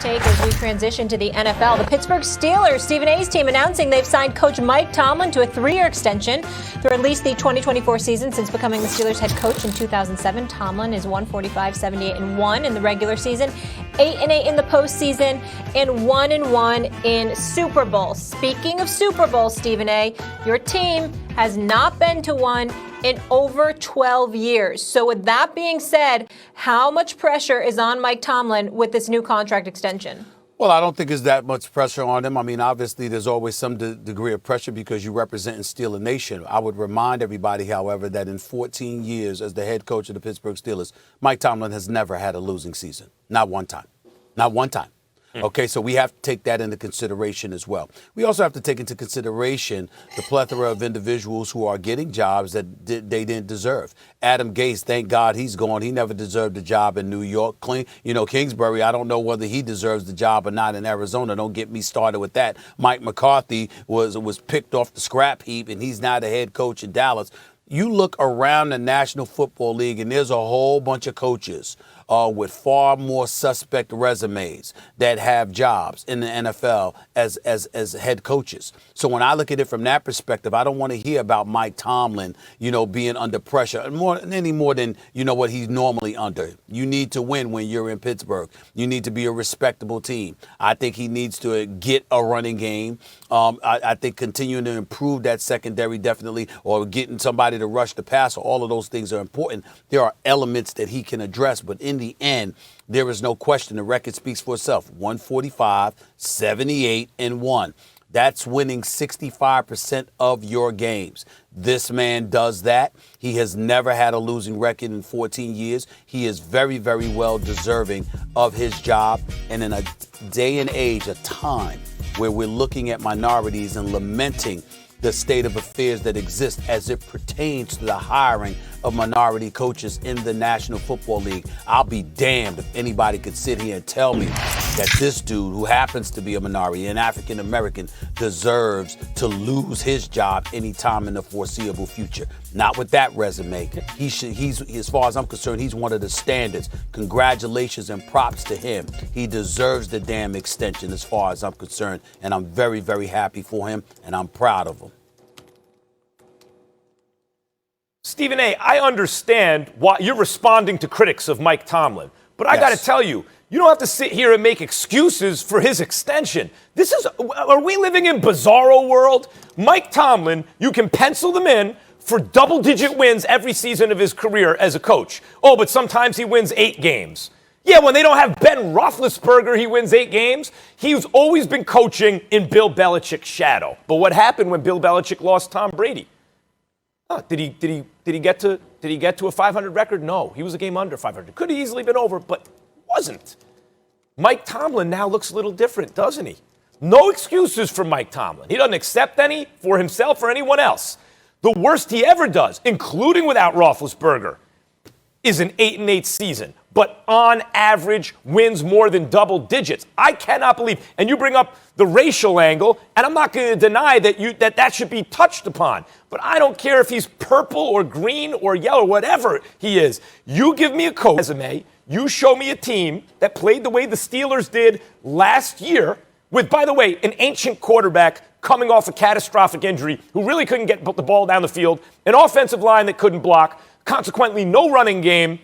take as we transition to the NFL. The Pittsburgh Steelers, Stephen A's team, announcing they've signed coach Mike Tomlin to a 3-year extension through at least the 2024 season. Since becoming the Steelers head coach in 2007, Tomlin is 145, 78-1 in the regular season, 8-8 in the postseason, and 1-1 in Super Bowl. Speaking of Super Bowl, Stephen A., your team has not been to one in over 12 years. So with that being said, how much pressure is on Mike Tomlin with this new contract extension? Well, I don't think there's that much pressure on him. I mean, obviously, there's always some degree of pressure because you represent and steal a nation. I would remind everybody, however, that in 14 years as the head coach of the Pittsburgh Steelers, Mike Tomlin has never had a losing season. Not one time. Not one time. Okay, so we have to take that into consideration as well. We also have to take into consideration the plethora of individuals who are getting jobs that they didn't deserve. Adam Gase, thank God he's gone. He never deserved a job in New York. Kingsbury, I don't know whether he deserves the job or not in Arizona. Don't get me started with that. Mike McCarthy was picked off the scrap heap, and he's now the head coach in Dallas. You look around the National Football League, and there's a whole bunch of coaches with far more suspect resumes that have jobs in the NFL as head coaches. So when I look at it from that perspective, I don't want to hear about Mike Tomlin, being under pressure any more than, what he's normally under. You need to win when you're in Pittsburgh. You need to be a respectable team. I think he needs to get a running game. I think continuing to improve that secondary definitely, or getting somebody to rush the passer, all of those things are important. There are elements that he can address, but in the end, there is no question. The record speaks for itself. 145, 78-1. That's winning 65% of your games. This man does that. He has never had a losing record in 14 years. He is very, very well deserving of his job. And in a day and age, a time where we're looking at minorities and lamenting the state of affairs that exist as it pertains to the hiring of minority coaches in the National Football League. I'll be damned if anybody could sit here and tell me that this dude, who happens to be a minority, an African American, deserves to lose his job anytime in the foreseeable future. Not with that resume. He's, as far as I'm concerned, he's one of the standards. Congratulations and props to him. He deserves the damn extension as far as I'm concerned, and I'm very, very happy for him, and I'm proud of him. Stephen A., I understand why you're responding to critics of Mike Tomlin, but I got to tell you, you don't have to sit here and make excuses for his extension. Are we living in bizarro world? Mike Tomlin, you can pencil them in for double-digit wins every season of his career as a coach. Oh, but sometimes he wins 8 games. Yeah, when they don't have Ben Roethlisberger, he wins 8 games. He's always been coaching in Bill Belichick's shadow. But what happened when Bill Belichick lost Tom Brady? Did he get to a 500 record? No, he was a game under 500. Could have easily been over, but wasn't. Mike Tomlin now looks a little different, doesn't he? No excuses for Mike Tomlin. He doesn't accept any for himself or anyone else. The worst he ever does, including without Roethlisberger, is an 8-8 season, but on average wins more than double digits. I cannot believe, and you bring up the racial angle, and I'm not going to deny that should be touched upon, but I don't care if he's purple or green or yellow, whatever he is. You give me a coach resume, you show me a team that played the way the Steelers did last year with, by the way, an ancient quarterback coming off a catastrophic injury who really couldn't get the ball down the field, an offensive line that couldn't block, consequently no running game,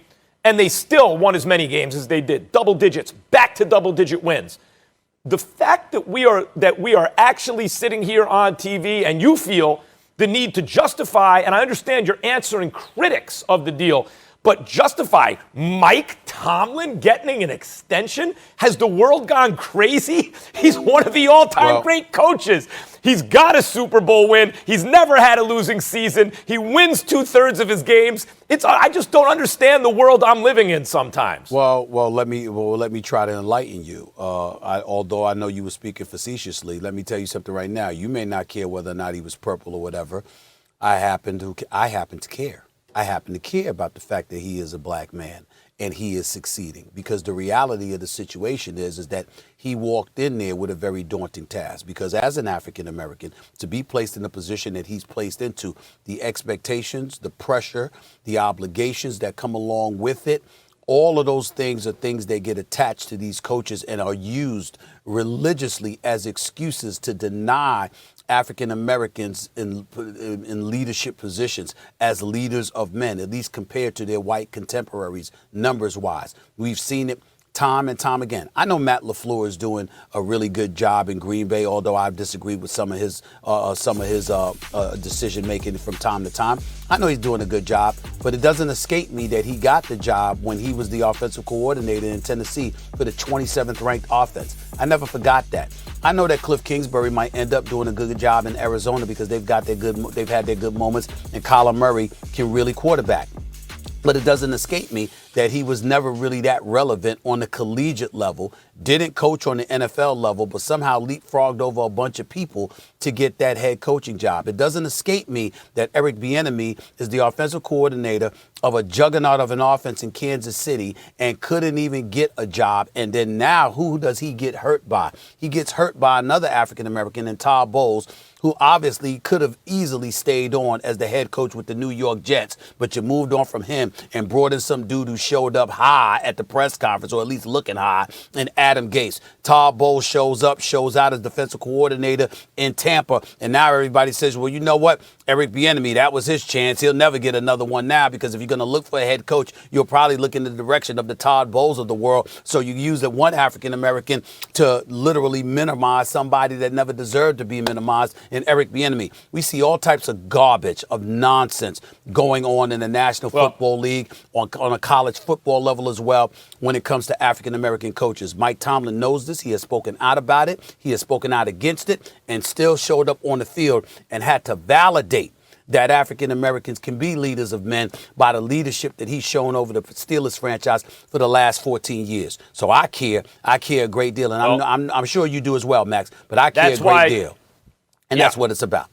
and they still won as many games as they did. Double digits, back to double-digit wins. The fact that we are actually sitting here on TV and you feel the need to justify, and I understand you're answering critics of the deal, but justify Mike Tomlin getting an extension? Has the world gone crazy? He's one of the all-time great coaches. He's got a Super Bowl win. He's never had a losing season. He wins 2/3 of his games. I just don't understand the world I'm living in sometimes. Well, let me try to enlighten you. Although I know you were speaking facetiously, let me tell you something right now. You may not care whether or not he was purple or whatever. I happen to care. I happen to care about the fact that he is a black man and he is succeeding, because the reality of the situation is that he walked in there with a very daunting task, because as an African American, to be placed in the position that he's placed into, the expectations, the pressure, the obligations that come along with it, All of those things are things that get attached to these coaches and are used religiously as excuses to deny African Americans in leadership positions as leaders of men, at least compared to their white contemporaries, numbers-wise. We've seen it time and time again. I know Matt LaFleur is doing a really good job in Green Bay, although I've disagreed with some of his decision making from time to time. I know he's doing a good job, but it doesn't escape me that he got the job when he was the offensive coordinator in Tennessee for the 27th ranked offense. I never forgot that. I know that Cliff Kingsbury might end up doing a good job in Arizona because they've had their good moments, and Kyler Murray can really quarterback. But it doesn't escape me that he was never really that relevant on the collegiate level, didn't coach on the NFL level, but somehow leapfrogged over a bunch of people to get that head coaching job. It doesn't escape me that Eric Bieniemy is the offensive coordinator of a juggernaut of an offense in Kansas City and couldn't even get a job. And then now who does he get hurt by? He gets hurt by another African-American in Todd Bowles, who obviously could have easily stayed on as the head coach with the New York Jets, but you moved on from him and brought in some dude who showed up high at the press conference, or at least looking high, and Adam Gase. Todd Bowles shows out as defensive coordinator in Tampa, and now everybody says, well, you know what? Eric Bieniemy, that was his chance. He'll never get another one now, because if you're going to look for a head coach, you'll probably look in the direction of the Todd Bowles of the world. So you use that one African-American to literally minimize somebody that never deserved to be minimized in Eric Bieniemy. We see all types of garbage, of nonsense going on in the National Football League, on a college football level as well, when it comes to African-American coaches. Mike Tomlin knows this. He has spoken out about it. He has spoken out against it, and still showed up on the field and had to validate that African Americans can be leaders of men by the leadership that he's shown over the Steelers franchise for the last 14 years. So I care a great deal, and I'm sure you do as well, Max. But I care a great deal, and that's what it's about.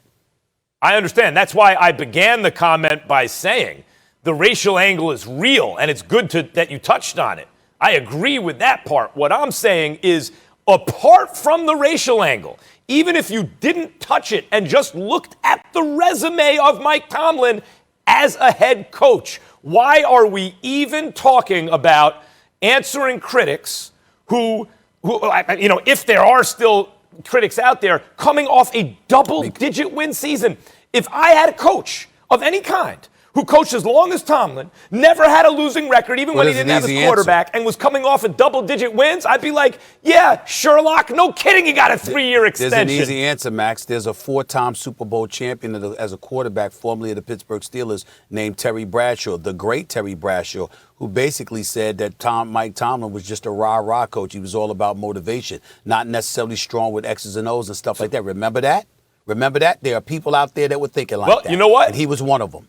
I understand. That's why I began the comment by saying the racial angle is real, and it's good that you touched on it. I agree with that part. What I'm saying is, apart from the racial angle, even if you didn't touch it and just looked at the resume of Mike Tomlin as a head coach, why are we even talking about answering critics who if there are still critics out there, coming off a double-digit win season? If I had a coach of any kind who coached as long as Tomlin, never had a losing record, even when he didn't have his quarterback, and was coming off of double-digit wins, I'd be like, yeah, Sherlock, no kidding, he got a 3-year extension. There's an easy answer, Max. There's a 4-time Super Bowl champion as a quarterback, formerly of the Pittsburgh Steelers, named Terry Bradshaw, the great Terry Bradshaw, who basically said that Mike Tomlin was just a rah-rah coach. He was all about motivation, not necessarily strong with X's and O's and stuff like that. Remember that? Remember that? There are people out there that were thinking like that. Well, you know what? And he was one of them.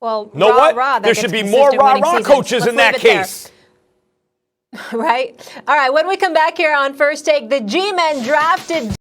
Well, know what? There should be more rah-rah coaches in that case. Right? All right, when we come back here on First Take, the G-Men drafted